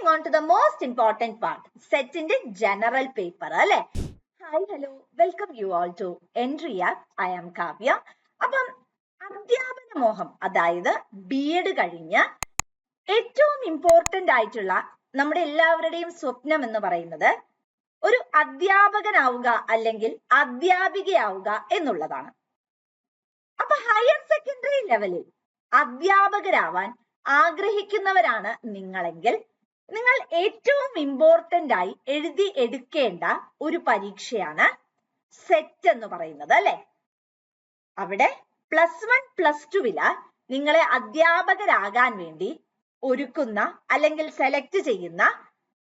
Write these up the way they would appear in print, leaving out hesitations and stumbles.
Moving on to the most important part, set in the general paper. Hi, hello, welcome you all to Enria. I am Kavya. അപ്പം അധ്യാപന മോഹം, അതായത് ബി.എഡ് കഴിഞ്ഞ് ഏറ്റവും important ആയിട്ടുള്ള നമ്മുടെ എല്ലാവരുടെയും സ്വപ്നം എന്ന് പറയുന്നത് ഒരു അധ്യാപകനാവുക അല്ലെങ്കിൽ അധ്യാപികയാവുക എന്നുള്ളതാണ്. അപ്പൊ ഹയർ സെക്കൻഡറി ലെവലിൽ അധ്യാപകരാവാൻ ആഗ്രഹിക്കുന്നവരാണ് നിങ്ങളെങ്കിൽ നിങ്ങൾ ഏറ്റവും ഇമ്പോർട്ടന്റ് ആയി എഴുതി എടുക്കേണ്ട ഒരു പരീക്ഷയാണ് സെറ്റ് എന്ന് പറയുന്നത്, അല്ലെ? അവിടെ +1 +2 നിങ്ങളെ അധ്യാപകരാകാൻ വേണ്ടി ഒരുക്കുന്ന അല്ലെങ്കിൽ സെലക്ട് ചെയ്യുന്ന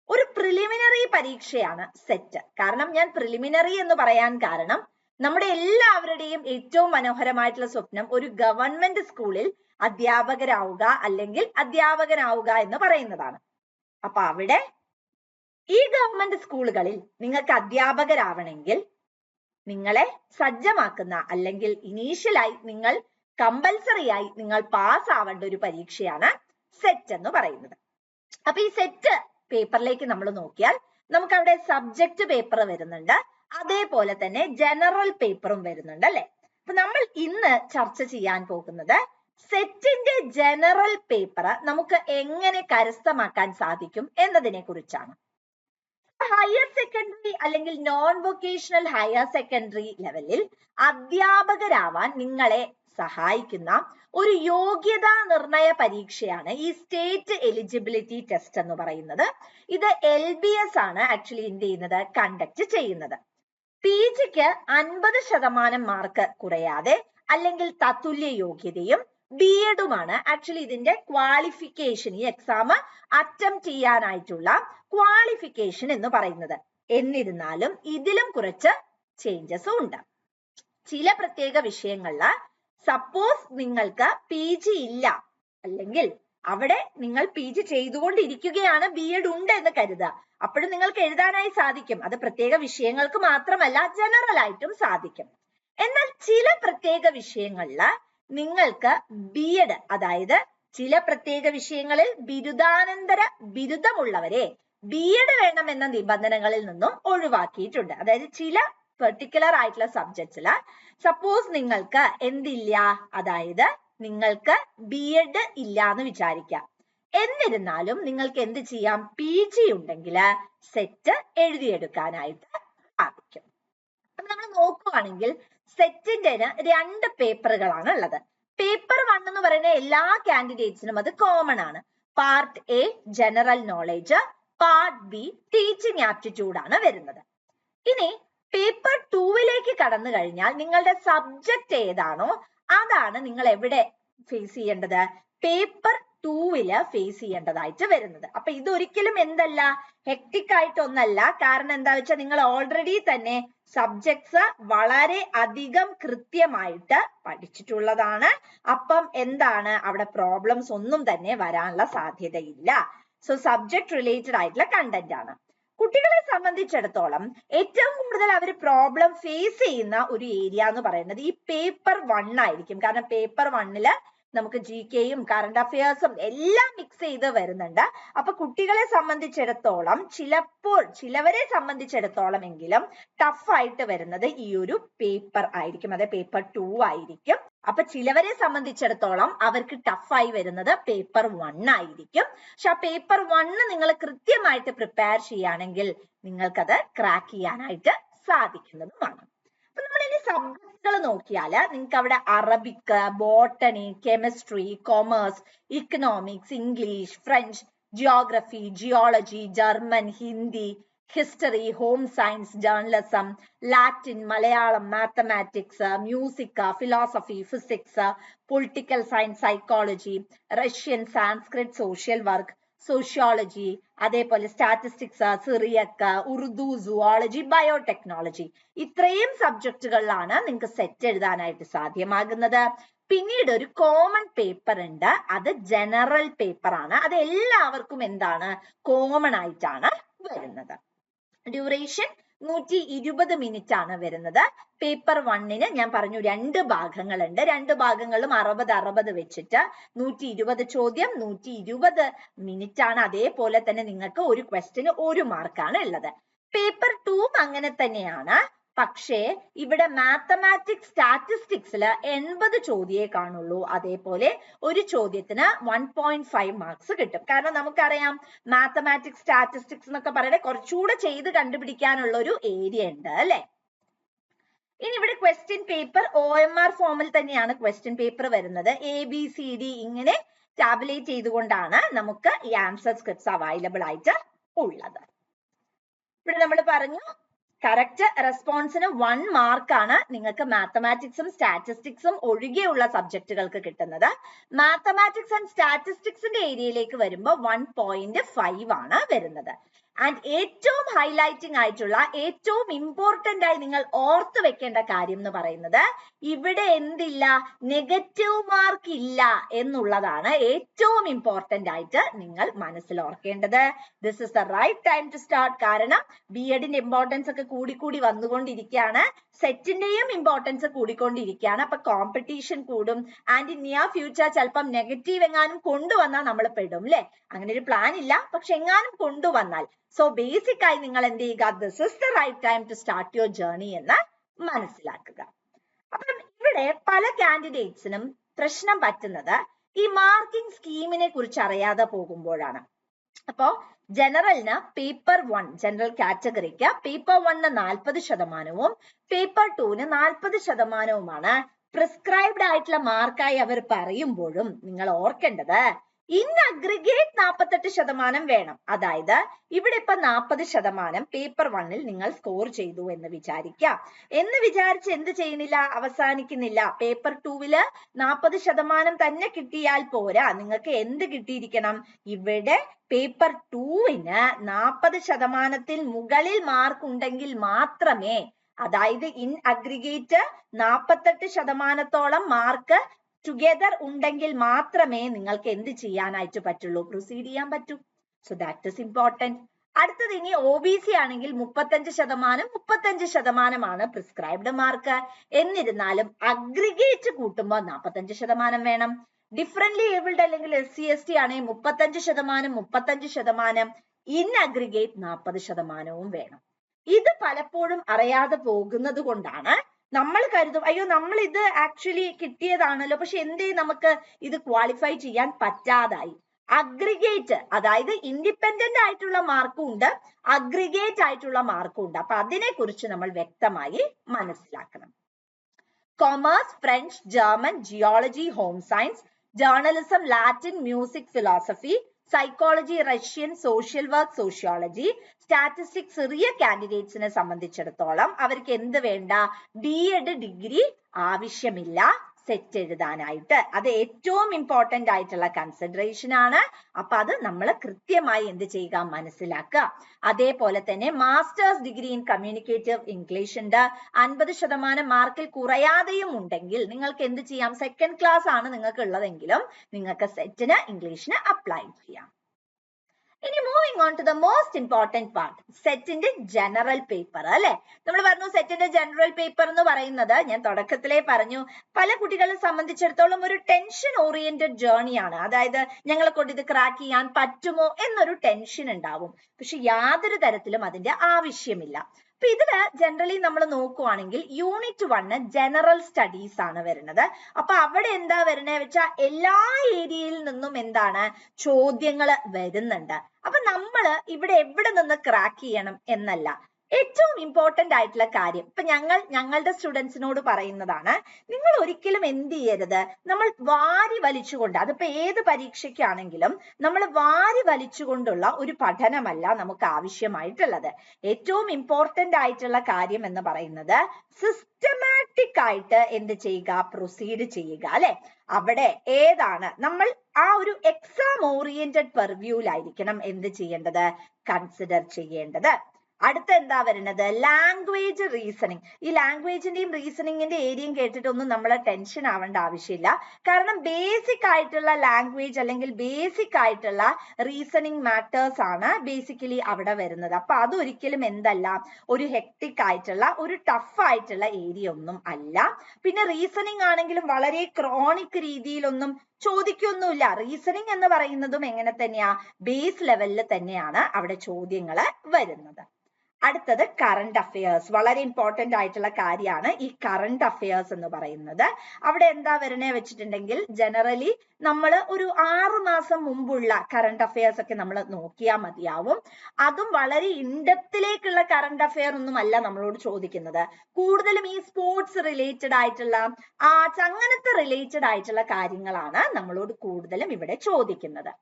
ഒരു പ്രിലിമിനറി പരീക്ഷയാണ് സെറ്റ്. കാരണം ഞാൻ പ്രിലിമിനറി എന്ന് പറയാൻ കാരണം നമ്മുടെ എല്ലാവരുടെയും ഏറ്റവും മനോഹരമായിട്ടുള്ള സ്വപ്നം ഒരു ഗവൺമെന്റ് സ്കൂളിൽ അധ്യാപകരാവുക അല്ലെങ്കിൽ അധ്യാപകനാവുക എന്ന് പറയുന്നതാണ്. അപ്പൊ അവിടെ ഈ ഗവൺമെന്റ് സ്കൂളുകളിൽ നിങ്ങൾക്ക് അധ്യാപകരാവണമെങ്കിൽ നിങ്ങളെ സജ്ജമാക്കുന്ന അല്ലെങ്കിൽ ഇനീഷ്യലായി നിങ്ങൾ കമ്പൽസറി ആയി നിങ്ങൾ പാസ് ആവേണ്ട ഒരു പരീക്ഷയാണ് സെറ്റ് എന്ന് പറയുന്നത്. അപ്പൊ ഈ സെറ്റ് പേപ്പറിലേക്ക് നമ്മൾ നോക്കിയാൽ നമുക്ക് അവിടെ സബ്ജക്ട് പേപ്പർ വരുന്നുണ്ട്, അതേപോലെ തന്നെ ജനറൽ പേപ്പറും വരുന്നുണ്ട്, അല്ലെ? അപ്പൊ നമ്മൾ ഇന്ന് ചർച്ച ചെയ്യാൻ പോകുന്നത് സെറ്റിന്റെ ജനറൽ പേപ്പർ നമുക്ക് എങ്ങനെ കരസ്ഥമാക്കാൻ സാധിക്കും എന്നതിനെ കുറിച്ചാണ്. ഹയർ സെക്കൻഡറി അല്ലെങ്കിൽ നോൺ വൊക്കേഷണൽ ഹയർ സെക്കൻഡറി ലെവലിൽ അധ്യാപകരാവാൻ നിങ്ങളെ സഹായിക്കുന്ന ഒരു യോഗ്യതാ നിർണയ പരീക്ഷയാണ് ഈ സ്റ്റേറ്റ് എലിജിബിലിറ്റി ടെസ്റ്റ് എന്ന് പറയുന്നത്. ഇത് LBS ആണ് ആക്ച്വലി എന്ത് ചെയ്യുന്നത്, കണ്ടക്ട് ചെയ്യുന്നത്. PGക്ക് 50% മാർക്ക് കുറയാതെ അല്ലെങ്കിൽ തത്തുല്യ യോഗ്യതയും B.Edുമാണ് ആക്ച്വലി ഇതിന്റെ ക്വാളിഫിക്കേഷൻ, ഈ എക്സാം അറ്റംപ്റ്റ് ചെയ്യാനായിട്ടുള്ള ക്വാളിഫിക്കേഷൻ എന്ന് പറയുന്നത്. എന്നിരുന്നാലും ഇതിലും കുറച്ച് ചേഞ്ചസും ഉണ്ട്. ചില പ്രത്യേക വിഷയങ്ങളിൽ സപ്പോസ് നിങ്ങൾക്ക് PG ഇല്ല അല്ലെങ്കിൽ അവിടെ നിങ്ങൾ PG ചെയ്തുകൊണ്ടിരിക്കുകയാണ്, B.Ed ഉണ്ട് എന്ന് കരുതുക, അപ്പോഴും നിങ്ങൾക്ക് എഴുതാനായി സാധിക്കും. അത് പ്രത്യേക വിഷയങ്ങൾക്ക് മാത്രമല്ല ജനറൽ ആയിട്ടും സാധിക്കും. എന്നാൽ ചില പ്രത്യേക വിഷയങ്ങളിൽ നിങ്ങൾക്ക് B.Ed, അതായത് ചില പ്രത്യേക വിഷയങ്ങളിൽ ബിരുദാനന്തര ബിരുദമുള്ളവരെ B.Ed വേണമെന്ന നിബന്ധനകളിൽ നിന്നും ഒഴിവാക്കിയിട്ടുണ്ട്. അതായത് ചില പെർട്ടിക്കുലർ ആയിട്ടുള്ള സബ്ജക്ട്സിൽ സപ്പോസ് നിങ്ങൾക്ക് എന്തില്ല, അതായത് നിങ്ങൾക്ക് B.Ed ഇല്ല എന്ന് വിചാരിക്കാം, എന്നിരുന്നാലും നിങ്ങൾക്ക് എന്ത് ചെയ്യാം, PG ഉണ്ടെങ്കിൽ സെറ്റ് എഴുതിയെടുക്കാനായിട്ട് സാധിക്കും. അപ്പൊ നമ്മൾ നോക്കുകയാണെങ്കിൽ സെറ്റിന്റെ 2 പേപ്പറുകളാണ് ഉള്ളത്. പേപ്പർ 1 എന്ന് പറയുന്ന എല്ലാ കാൻഡിഡേറ്റ്സിനും അത് കോമൺ ആണ്. Part A general knowledge, part B teaching aptitude ആണ് വരുന്നത്. ഇനി പേപ്പർ 2ലേക്ക് കടന്നു കഴിഞ്ഞാൽ നിങ്ങളുടെ സബ്ജക്ട് ഏതാണോ അതാണ് നിങ്ങൾ എവിടെ ഫേസ് ചെയ്യേണ്ടത്, പേപ്പർ 2 ഫേസ് ചെയ്യേണ്ടതായിട്ട് വരുന്നത്. അപ്പൊ ഇതൊരിക്കലും എന്തല്ല, ഹെക്ടിക് ആയിട്ടൊന്നല്ല. കാരണം എന്താ വെച്ചാൽ നിങ്ങൾ ഓൾറെഡി തന്നെ സബ്ജക്ട്സ് വളരെ അധികം കൃത്യമായിട്ട് പഠിച്ചിട്ടുള്ളതാണ്. അപ്പം എന്താണ്, അവിടെ പ്രോബ്ലംസ് ഒന്നും തന്നെ വരാനുള്ള സാധ്യതയില്ല. സോ സബ്ജക്ട് റിലേറ്റഡ് ആയിട്ടുള്ള കണ്ടന്റ് ആണ്. കുട്ടികളെ സംബന്ധിച്ചിടത്തോളം ഏറ്റവും കൂടുതൽ അവർ പ്രോബ്ലം ഫേസ് ചെയ്യുന്ന ഒരു ഏരിയ എന്ന് പറയുന്നത് ഈ പേപ്പർ 1 ആയിരിക്കും. കാരണം പേപ്പർ 1 നമുക്ക് GKയും കറണ്ട് അഫയേഴ്സും എല്ലാം മിക്സ് ചെയ്ത് വരുന്നുണ്ട്. അപ്പൊ കുട്ടികളെ സംബന്ധിച്ചിടത്തോളം ചിലവരെ സംബന്ധിച്ചിടത്തോളം എങ്കിലും ടഫ് ആയിട്ട് വരുന്നത് ഈ ഒരു പേപ്പർ ആയിരിക്കും, അതെ പേപ്പർ 2 ആയിരിക്കും. അപ്പൊ ചിലവരെ സംബന്ധിച്ചിടത്തോളം അവർക്ക് ടഫായി വരുന്നത് പേപ്പർ 1 ആയിരിക്കും. പക്ഷെ ആ പേപ്പർ 1 നിങ്ങൾ കൃത്യമായിട്ട് പ്രിപ്പയർ ചെയ്യുകയാണെങ്കിൽ നിങ്ങൾക്കത് ക്രാക്ക് ചെയ്യാനായിട്ട് സാധിക്കുന്നതുമാണ്. അപ്പൊ നമ്മൾ ഇനി സബ്ജക്റ്റുകൾ നോക്കിയാൽ നിങ്ങൾക്ക് അവിടെ Arabic, botany, chemistry, commerce, economics, English, French, geography, geology, German, Hindi, history, home science, journalism, Latin, Malayalam, mathematics, music, philosophy, physics, political science, psychology, Russian, Sanskrit, social work, sociology, അതേപോലെ സ്റ്റാറ്റിസ്റ്റിക്സ്, സിറിയക്ക്, ഉറുദു, സുവോളജി, ബയോടെക്നോളജി, ഇത്രയും സബ്ജക്റ്റുകളിലാണ് നിങ്ങൾക്ക് സെറ്റ് എഴുതാനായിട്ട് സാധ്യമാകുന്നത്. പിന്നീട് ഒരു കോമൺ പേപ്പർ ഉണ്ട്, അത് general paper ആണ്. അത് എല്ലാവർക്കും എന്താണ്, കോമൺ ആയിട്ടാണ് വരുന്നത്. ഡ്യൂറേഷൻ 120 മിനിറ്റ് ആണ് വരുന്നത്. പേപ്പർ 1-ന് ഞാൻ പറഞ്ഞു 2 ഭാഗങ്ങളുണ്ട്. 2 ഭാഗങ്ങളും 60 വെച്ചിട്ട് 120 ചോദ്യം, 120 മിനിറ്റ് ആണ്. അതേപോലെ തന്നെ നിങ്ങൾക്ക് ഒരു ക്വസ്റ്റിന് 1 മാർക്കാണ് ഉള്ളത്. പേപ്പർ 2 അങ്ങനെ തന്നെയാണ്. പക്ഷേ ഇവിടെ മാത്തമാറ്റിക്സ് സ്റ്റാറ്റിസ്റ്റിക്സിൽ 80 ചോദ്യമേ കാണുള്ളൂ. അതേപോലെ ഒരു ചോദ്യത്തിന് 1.5 മാർക്സ് കിട്ടും. കാരണം നമുക്കറിയാം മാത്തമാറ്റിക്സ് സ്റ്റാറ്റിസ്റ്റിക്സ് എന്നൊക്കെ പറയുന്നത് കുറച്ചുകൂടെ ചെയ്ത് കണ്ടുപിടിക്കാനുള്ള ഒരു ഏരിയ ഉണ്ട് അല്ലെ. ഇനി ഇവിടെ ക്വസ്റ്റ്യൻ പേപ്പർ OMR ഫോമിൽ തന്നെയാണ് ക്വസ്റ്റ്യൻ പേപ്പർ വരുന്നത്. ABCD ഇങ്ങനെ ടാബുലേറ്റ് ചെയ്തുകൊണ്ടാണ് നമുക്ക് ഈ ആൻസർ സ്ക്രിപ്റ്റ്സ് അവൈലബിൾ ആയിട്ട് ഉള്ളത്. ഇവിടെ നമ്മൾ പറഞ്ഞു കറക്റ്റ് റെസ്പോൺസിന് 1 മാർക്കാണ് നിങ്ങൾക്ക് മാത്തമാറ്റിക്സും സ്റ്റാറ്റിസ്റ്റിക്സും ഒഴികെയുള്ള സബ്ജക്റ്റുകൾക്ക് കിട്ടുന്നത്. മാത്തമാറ്റിക്സ് ആൻഡ് സ്റ്റാറ്റിസ്റ്റിക്സിന്റെ ഏരിയയിലേക്ക് വരുമ്പോൾ 1.5 ആണ് വരുന്നത്. ആൻഡ് ഏറ്റവും ഹൈലൈറ്റിംഗ് ആയിട്ടുള്ള ഏറ്റവും ഇമ്പോർട്ടന്റ് ആയി നിങ്ങൾ ഓർത്ത് വെക്കേണ്ട കാര്യം എന്ന് പറയുന്നത് ഇവിടെ എന്തില്ല, നെഗറ്റീവ് മാർക്ക് ഇല്ല എന്നുള്ളതാണ് ഏറ്റവും ഇമ്പോർട്ടന്റ് ആയിട്ട് നിങ്ങൾ മനസ്സിൽ ഓർക്കേണ്ടത്. This is the right time to start. കാരണം BEdന്റെ ഇമ്പോർട്ടൻസ് ഒക്കെ കൂടിക്കൂടി വന്നുകൊണ്ടിരിക്കുകയാണ്. സെറ്റിന്റെയും ഇമ്പോർട്ടൻസ് കൂടിക്കൊണ്ടിരിക്കുകയാണ്. അപ്പൊ കോമ്പറ്റീഷൻ കൂടും. ആൻഡ് ഇൻ നിയർ ഫ്യൂച്ചർ ചിലപ്പം നെഗറ്റീവ് എങ്ങാനും കൊണ്ടുവന്നാൽ നമ്മൾ പെടും അല്ലെ. അങ്ങനെ ഒരു പ്ലാൻ ഇല്ല, പക്ഷെ എങ്ങാനും കൊണ്ടുവന്നാൽ സോ ബേസിക് ആയി നിങ്ങൾ എന്ത് ചെയ്യുക, this is the right time to start your journey എന്ന് മനസ്സിലാക്കുക. അപ്പം ഇവിടെ പല കാൻഡിഡേറ്റ്സിനും പ്രശ്നം പറ്റുന്നത് ഈ മാർക്കിംഗ് സ്കീമിനെ കുറിച്ച് അറിയാതെ പോകുമ്പോഴാണ്. അപ്പോ ജനറലിന് പേപ്പർ 1 ജനറൽ കാറ്റഗറിക്ക് പേപ്പർ 1-ന് 40%, പേപ്പർ 2-ന് 40%മാണ് പ്രിസ്ക്രൈബ്ഡ് ആയിട്ടുള്ള മാർക്കായി അവർ പറയുമ്പോഴും നിങ്ങൾ ഓർക്കേണ്ടത് ഇൻ അഗ്രിഗേറ്റ് 48% വേണം. അതായത് ഇവിടെ ഇപ്പൊ 40% പേപ്പർ 1-ൽ നിങ്ങൾ സ്കോർ ചെയ്തു എന്ന് വിചാരിച്ച് എന്ത് ചെയ്യുന്നില്ല, അവസാനിക്കുന്നില്ല. പേപ്പർ 2-ല് 40% തന്നെ കിട്ടിയാൽ പോരാ. നിങ്ങൾക്ക് എന്ത് കിട്ടിയിരിക്കണം, ഇവിടെ പേപ്പർ 2-ന് 40%-ൽ മുകളിൽ മാർക്ക് ഉണ്ടെങ്കിൽ മാത്രമേ, അതായത് ഇൻ അഗ്രിഗേറ്റ് 48%-ഓളം മാർക്ക് ടുഗെദർ ഉണ്ടെങ്കിൽ മാത്രമേ നിങ്ങൾക്ക് എന്ത് ചെയ്യാനായിട്ട് പറ്റുള്ളൂ, പ്രൊസീഡ് ചെയ്യാൻ പറ്റൂ. So that is important. അടുത്തത് ഇനി OBC ആണെങ്കിൽ 35% പ്രിസ്ക്രൈബ്ഡ് മാർക്ക്. എന്നിരുന്നാലും അഗ്രിഗേറ്റ് കൂട്ടുമ്പോൾ 45% വേണം. ഡിഫറൻറ്റ്ലി ഏബിൾഡ് അല്ലെങ്കിൽ SC/ST ആണെങ്കിൽ 35%, ഇൻ അഗ്രിഗേറ്റ് 40% വേണം. ഇത് പലപ്പോഴും അറിയാതെ പോകുന്നത് കൊണ്ടാണ് നമ്മൾ കരുതും അയ്യോ നമ്മൾ ഇത് ആക്ച്വലി കിട്ടിയതാണല്ലോ, പക്ഷെ എന്തേ നമുക്ക് ഇത് ക്വാളിഫൈ ചെയ്യാൻ പറ്റാതായി. അഗ്രിഗേറ്റ് അതായത് ഇൻഡിപെൻഡന്റ് ആയിട്ടുള്ള മാർക്കും ഉണ്ട്, അഗ്രിഗേറ്റ് ആയിട്ടുള്ള മാർക്കും ഉണ്ട്. അപ്പൊ അതിനെ കുറിച്ച് നമ്മൾ വ്യക്തമായി മനസ്സിലാക്കണം. Commerce, French, German, geology, home science, journalism, Latin, music, philosophy, psychology, Russian, social work, sociology, statistics ചെറിയ കാൻഡിഡേറ്റ്സിനെ സംബന്ധിച്ചിടത്തോളം അവർക്ക് എന്ത് വേണ്ട, BEd ഡിഗ്രി ആവശ്യമില്ല സെറ്റ് എഴുതാനായിട്ട്. അത് ഏറ്റവും ഇമ്പോർട്ടന്റ് ആയിട്ടുള്ള കൺസിഡറേഷൻ ആണ്. അപ്പൊ അത് നമ്മൾ കൃത്യമായി എന്ത് ചെയ്യുക, മനസ്സിലാക്കുക. അതേപോലെ തന്നെ masters degree in communicative English ഉണ്ട്. 50% മാർക്കിൽ കുറയാതെയും ഉണ്ടെങ്കിൽ നിങ്ങൾക്ക് എന്ത് ചെയ്യാം, സെക്കൻഡ് ക്ലാസ് ആണ് നിങ്ങൾക്ക് ഉള്ളതെങ്കിലും നിങ്ങൾക്ക് സെറ്റിന് ഇംഗ്ലീഷിന് അപ്ലൈ ചെയ്യാം. ഇനി moving on to the most important part, സെറ്റിന്റെ ജനറൽ പേപ്പർ അല്ലെ. നമ്മൾ പറഞ്ഞു സെറ്റിന്റെ ജനറൽ പേപ്പർ എന്ന് പറയുന്നത്, ഞാൻ തുടക്കത്തിലേ പറഞ്ഞു, പല കുട്ടികളെ സംബന്ധിച്ചിടത്തോളം ഒരു ടെൻഷൻ ഓറിയന്റഡ് ജേർണിയാണ്. അതായത് ഞങ്ങളെ കൊണ്ട് ഇത് ക്രാക്ക് ചെയ്യാൻ പറ്റുമോ എന്നൊരു ടെൻഷൻ ഉണ്ടാവും. പക്ഷെ യാതൊരു തരത്തിലും അതിന്റെ ആവശ്യമില്ല. അപ്പൊ ഇതില് ജനറലി നമ്മൾ നോക്കുവാണെങ്കിൽ യൂണിറ്റ് 1 ജനറൽ സ്റ്റഡീസ് ആണ് വരുന്നത്. അപ്പൊ അവിടെ എന്താ വരുന്നത് വെച്ചാൽ എല്ലാ ഏരിയയിൽ നിന്നും എന്താണ് ചോദ്യങ്ങൾ വരുന്നുണ്ട്. അപ്പൊ നമ്മള് ഇവിടെ എവിടെ നിന്ന് ക്രാക്ക് ചെയ്യണം എന്നല്ല, ഏറ്റവും ഇമ്പോർട്ടന്റ് ആയിട്ടുള്ള കാര്യം ഇപ്പൊ ഞങ്ങളുടെ സ്റ്റുഡൻസിനോട് പറയുന്നതാണ്, നിങ്ങൾ ഒരിക്കലും എന്ത് ചെയ്യരുത്, നമ്മൾ വാരി വലിച്ചുകൊണ്ട്, അതിപ്പോ ഏത് പരീക്ഷയ്ക്കാണെങ്കിലും നമ്മൾ വാരി വലിച്ചുകൊണ്ടുള്ള ഒരു പഠനമല്ല നമുക്ക് ആവശ്യമായിട്ടുള്ളത്. ഏറ്റവും ഇമ്പോർട്ടന്റ് ആയിട്ടുള്ള കാര്യം എന്ന് പറയുന്നത് സിസ്റ്റമാറ്റിക് ആയിട്ട് എന്ത് ചെയ്യുക, പ്രൊസീഡ് ചെയ്യുക അല്ലെ. അവിടെ ഏതാണ് നമ്മൾ ആ ഒരു എക്സാം ഓറിയന്റഡ് പെർവ്യൂലായിരിക്കണം എന്ത് ചെയ്യേണ്ടത്, കൺസിഡർ ചെയ്യേണ്ടത്. അടുത്ത എന്താ വരുന്നത്? Language reasoning. ഈ ലാംഗ്വേജിന്റെയും റീസണിങ്ങിന്റെ ഏരിയയും കേട്ടിട്ടൊന്നും നമ്മൾ ടെൻഷൻ ആവേണ്ട ആവശ്യമില്ല. കാരണം ബേസിക് ആയിട്ടുള്ള ലാംഗ്വേജ് അല്ലെങ്കിൽ ബേസിക് ആയിട്ടുള്ള റീസണിങ് മാറ്റേഴ്സ് ആണ് ബേസിക്കലി അവിടെ വരുന്നത്. അപ്പൊ അതൊരിക്കലും എന്തല്ല, ഒരു ഹെക്ടിക് ആയിട്ടുള്ള ഒരു ടഫ് ആയിട്ടുള്ള ഏരിയ ഒന്നും അല്ല. പിന്നെ റീസണിങ് ആണെങ്കിലും വളരെ ക്രോണിക് രീതിയിലൊന്നും ചോദിക്കൊന്നുമില്ല. റീസണിങ് എന്ന് പറയുന്നതും എങ്ങനെ തന്നെയാ, ബേസ് ലെവലിൽ തന്നെയാണ് അവിടെ ചോദ്യങ്ങൾ വരുന്നത്. അടുത്തത് കറണ്ട് അഫയേഴ്സ്. വളരെ ഇമ്പോർട്ടന്റ് ആയിട്ടുള്ള കാര്യമാണ് ഈ കറണ്ട് അഫയേഴ്സ് എന്ന് പറയുന്നത്. അവിടെ എന്താ വരണേ വെച്ചിട്ടുണ്ടെങ്കിൽ ജനറലി നമ്മൾ ഒരു 6 മാസം മുമ്പുള്ള കറണ്ട് അഫയേഴ്സ് ഒക്കെ നമ്മൾ നോക്കിയാൽ മതിയാവും. അതും വളരെ ഇൻഡെപ്തിലേക്കുള്ള കറണ്ട് അഫയർ ഒന്നും അല്ല നമ്മളോട് ചോദിക്കുന്നത്. കൂടുതലും ഈ സ്പോർട്സ് റിലേറ്റഡ് ആയിട്ടുള്ള, ആർട്സ് അങ്ങനത്തെ റിലേറ്റഡ് ആയിട്ടുള്ള കാര്യങ്ങളാണ് നമ്മളോട് കൂടുതലും ഇവിടെ ചോദിക്കുന്നത്.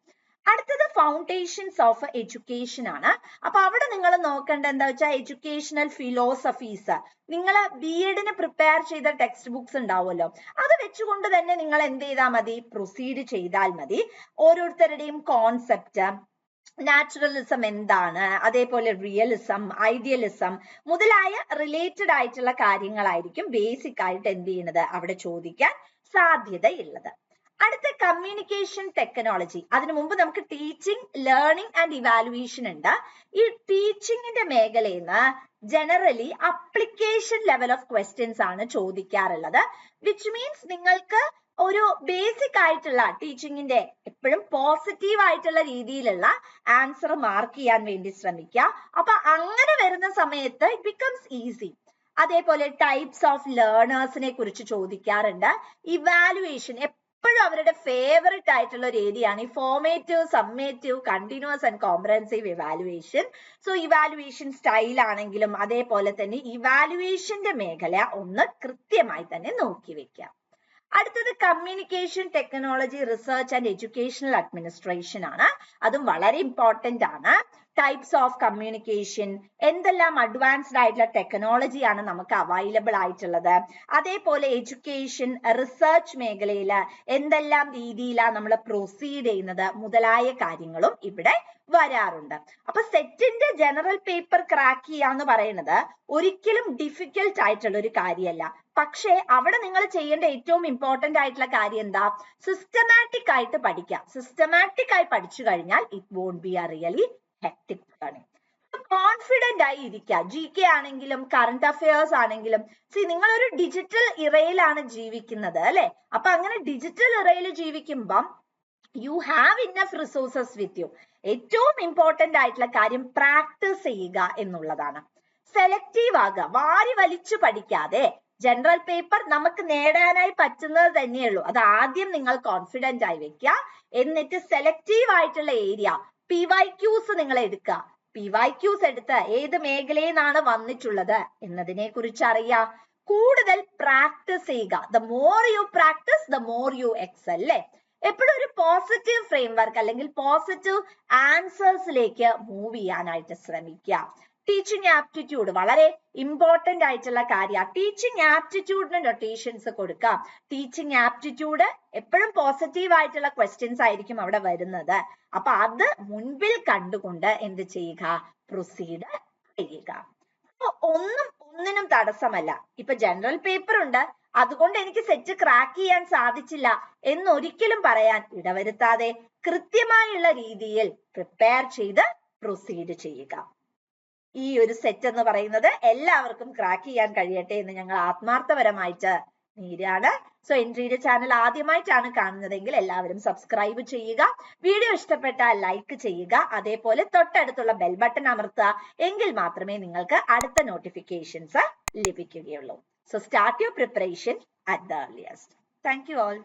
അടുത്തത് ഫൗണ്ടേഷൻസ് ഓഫ് എഡ്യൂക്കേഷൻ ആണ്. അപ്പൊ അവിടെ നിങ്ങൾ നോക്കേണ്ട എന്താ വെച്ചാൽ എഡ്യൂക്കേഷണൽ ഫിലോസഫീസ്. നിങ്ങൾ BEdന് പ്രിപ്പയർ ചെയ്ത ടെക്സ്റ്റ് ബുക്സ് ഉണ്ടാവുമല്ലോ, അത് വെച്ചുകൊണ്ട് തന്നെ നിങ്ങൾ എന്ത് ചെയ്താൽ മതി, പ്രൊസീഡ് ചെയ്താൽ മതി. ഓരോരുത്തരുടെയും കോൺസെപ്റ്റ്, നാച്ചുറലിസം എന്താണ്, അതേപോലെ റിയലിസം, ഐഡിയലിസം മുതലായ റിലേറ്റഡ് ആയിട്ടുള്ള കാര്യങ്ങളായിരിക്കും ബേസിക് ആയിട്ട് എന്ത് ചെയ്യുന്നത് അവിടെ ചോദിക്കാൻ സാധ്യതയുള്ളത്. അടുത്ത കമ്മ്യൂണിക്കേഷൻ ടെക്നോളജി. അതിനു മുമ്പ് നമുക്ക് ടീച്ചിങ്, ലേണിംഗ് ആൻഡ് ഇവാലുവേഷൻ ഉണ്ട്. ഈ ടീച്ചിങ്ങിന്റെ മേഖലയിൽ നിന്ന് generally application level of questions ആണ് ചോദിക്കാറുള്ളത്. വിച്ച് മീൻസ് നിങ്ങൾക്ക് ഒരു ബേസിക് ആയിട്ടുള്ള ടീച്ചിങ്ങിന്റെ എപ്പോഴും പോസിറ്റീവ് ആയിട്ടുള്ള രീതിയിലുള്ള ആൻസർ മാർക്ക് ചെയ്യാൻ വേണ്ടി ശ്രമിക്കുക. അപ്പൊ അങ്ങനെ വരുന്ന സമയത്ത് ഇറ്റ് ബിക്കംസ് ഈസി. അതേപോലെ ടൈപ്സ് ഓഫ് ലേണേഴ്സിനെ കുറിച്ച് ചോദിക്കാറുണ്ട്. ഇവാലുവേഷൻ എപ്പോഴും അവരുടെ ഫേവറേറ്റ് ആയിട്ടുള്ള ഒരു ഏരിയ ആണ് ഈ formative, summative, continuous and comprehensive evaluation. So evaluation style ആണെങ്കിലും അതേപോലെ തന്നെ ഇവാലുവേഷന്റെ മേഖല ഒന്ന് കൃത്യമായി തന്നെ നോക്കി വെക്കാം. അടുത്തത് communication technology research and educational administration ആണ്. അതും വളരെ ഇമ്പോർട്ടന്റ് ആണ്. ടൈപ്സ് ഓഫ് കമ്മ്യൂണിക്കേഷൻ, എന്തെല്ലാം അഡ്വാൻസ്ഡ് ആയിട്ടുള്ള ടെക്നോളജി ആണ് നമുക്ക് അവൈലബിൾ ആയിട്ടുള്ളത്, അതേപോലെ എഡ്യൂക്കേഷൻ റിസർച്ച് മേഖലയിൽ എന്തെല്ലാം രീതിയിലാണ് നമ്മൾ പ്രൊസീഡ് ചെയ്യുന്നത് മുതലായ കാര്യങ്ങളും ഇവിടെ വരാറുണ്ട്. അപ്പൊ സെറ്റിന്റെ ജനറൽ പേപ്പർ ക്രാക്ക് ചെയ്യാന്ന് പറയുന്നത് ഒരിക്കലും ഡിഫിക്കൽട്ട് ആയിട്ടുള്ള ഒരു കാര്യമല്ല. പക്ഷേ അവിടെ നിങ്ങൾ ചെയ്യേണ്ട ഏറ്റവും ഇമ്പോർട്ടന്റ് ആയിട്ടുള്ള കാര്യം എന്താ, സിസ്റ്റമാറ്റിക് ആയിട്ട് പഠിക്കുക. സിസ്റ്റമാറ്റിക് ആയി പഠിച്ചു കഴിഞ്ഞാൽ it won't be a really hectic learning. Confident ആയി ഇരിക്കുക. GK ആണെങ്കിലും കറണ്ട് അഫയേഴ്സ് ആണെങ്കിലും നിങ്ങൾ ഒരു ഡിജിറ്റൽ ഇറയിലാണ് ജീവിക്കുന്നത് അല്ലെ. അപ്പൊ അങ്ങനെ ഡിജിറ്റൽ ഇറയിൽ ജീവിക്കുമ്പം you have enough resources with you. ഏറ്റവും ഇമ്പോർട്ടന്റ് ആയിട്ടുള്ള കാര്യം പ്രാക്ടീസ് ചെയ്യുക എന്നുള്ളതാണ്. സെലക്റ്റീവ് ആകുക, വാരി വലിച്ചു പഠിക്കാതെ ജനറൽ പേപ്പർ നമുക്ക് നേടാനായി പറ്റുന്നത് തന്നെയുള്ളൂ. അത് ആദ്യം നിങ്ങൾ കോൺഫിഡന്റ് ആയി വെക്കുക. എന്നിട്ട് സെലക്റ്റീവ് ആയിട്ടുള്ള ഏരിയ PYQs നിങ്ങൾ എടുക്കുക. PYQs എടുത്ത് ഏത് മേഖലയിൽ നിന്നാണ് വന്നിട്ടുള്ളത് എന്നതിനെ കുറിച്ച് അറിയാം. കൂടുതൽ പ്രാക്ടീസ് ചെയ്യുക. The more you practice the more you excel അല്ലേ. എപ്പോഴും ഒരു പോസിറ്റീവ് ഫ്രെയിംവർക്ക് അല്ലെങ്കിൽ പോസിറ്റീവ് ആൻസേഴ്സിലേക്ക് മൂവ് ചെയ്യാനായിട്ട് ശ്രമിക്കുക. ടീച്ചിങ് ആപ്റ്റിറ്റ്യൂഡ് വളരെ ഇമ്പോർട്ടന്റ് ആയിട്ടുള്ള കാര്യമാണ്. ടീച്ചിങ് ആപ്റ്റിറ്റ്യൂഡിന് നൊട്ടേഷൻസ് കൊടുക്കാം. ടീച്ചിങ് ആപ്റ്റിറ്റ്യൂഡ് എപ്പോഴും പോസിറ്റീവ് ആയിട്ടുള്ള ക്വസ്റ്റ്യൻസ് ആയിരിക്കും അവിടെ വരുന്നത്. അപ്പൊ അത് മുൻപിൽ കണ്ടുകൊണ്ട് എന്ത് ചെയ്യുക, പ്രൊസീഡ് ചെയ്യുക. അപ്പൊ ഒന്നിനും തടസ്സമല്ല. ഇപ്പൊ ജനറൽ പേപ്പർ ഉണ്ട്, അതുകൊണ്ട് എനിക്ക് സെറ്റ് ക്രാക്ക് ചെയ്യാൻ സാധിച്ചില്ല എന്നൊരിക്കലും പറയാൻ ഇടവരുത്താതെ കൃത്യമായുള്ള രീതിയിൽ പ്രിപ്പയർ ചെയ്ത് പ്രൊസീഡ് ചെയ്യുക. ഈ ഒരു സെറ്റ് എന്ന് പറയുന്നത് എല്ലാവർക്കും ക്രാക്ക് ചെയ്യാൻ കഴിയട്ടെ എന്ന് ഞങ്ങൾ ആത്മാർത്ഥപരമായിട്ട് നേരാണ്. സോ എൻട്രിയുടെ ചാനൽ ആദ്യമായിട്ടാണ് കാണുന്നതെങ്കിൽ എല്ലാവരും സബ്സ്ക്രൈബ് ചെയ്യുക. വീഡിയോ ഇഷ്ടപ്പെട്ടാൽ ലൈക്ക് ചെയ്യുക. അതേപോലെ തൊട്ടടുത്തുള്ള ബെൽ ബട്ടൺ അമർത്തുക. എങ്കിൽ മാത്രമേ നിങ്ങൾക്ക് അടുത്ത നോട്ടിഫിക്കേഷൻസ് ലഭിക്കുകയുള്ളൂ. So start your preparation at the earliest. Thank you all.